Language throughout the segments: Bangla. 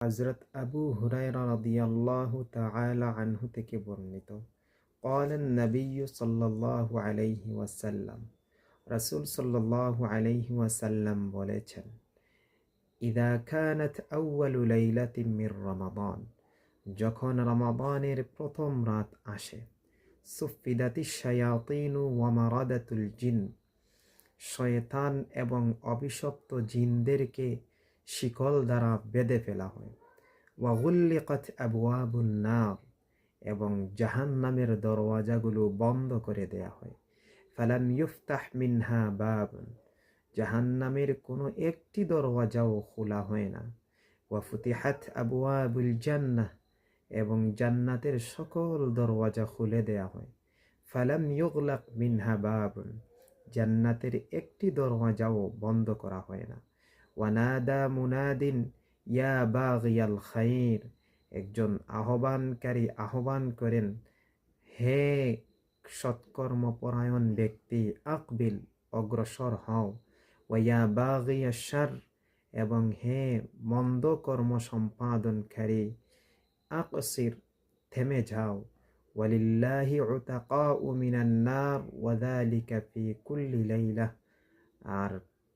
হযরত আবু হুরায়রা রাদিয়াল্লাহু তাআলা আনহু থেকে বর্ণিত, قال النبي صلى الله عليه وسلم, রাসূল সাল্লাল্লাহু আলাইহি ওয়াসাল্লাম বলেছেন, ইযা কানাত আউয়ালু লাইলাতিন মির রমাদান, যখন রমাদানের প্রথম রাত আসে, সুফিদাতিশ শায়াতিনু ওয়া মারাদাতুল জিন, শয়তান এবং অভিশপ্ত জিনদেরকে শিকল দ্বারা বেঁধে ফেলা হয়। ওয়া গুল্লিকাত আবওয়াবুন নার, এবং জাহান্নামের দরওয়াজাগুলো বন্ধ করে দেয়া হয়। ফালাম ইউফতাহ মিনহা বাবুন, জাহান্নামের কোনো একটি দরওয়াজাও খোলা হয় না। ওয়া ফুতিহাত আবওয়াবুল জান্নাহ, এবং জান্নাতের সকল দরওয়াজা খুলে দেয়া হয়। ফালাম ইউগলাক মিনহা বাবুন, জান্নাতের একটি দরওয়াজাও বন্ধ করা হয় না। ওয়ানাদা মুনাদিন ইয়া বাগিয়াল খাইর, একজন আহ্বানকারী আহ্বান করেন, হে সৎকর্মপরায়ণ ব্যক্তি, আকবিল, অগ্রসর হও। ওয়া বাগিয়া শার, এবং হে মন্দ কর্ম সম্পাদনকারী, আকসির, থেমে যাও। ওয়ালিল্লাহি উতাকাউ মিনান নার ওয়া যালিকা ফি কুল্লি লাইলাহ, আর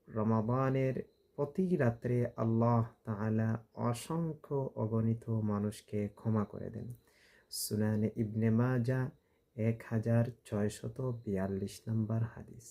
রমাদানের প্রতি রাত্রে আল্লাহ তাআলা অসংখ্য অগণিত মানুষকে ক্ষমা করে দেন। সুনানে ইবনে মাজাহ 1642 নম্বর হাদিস।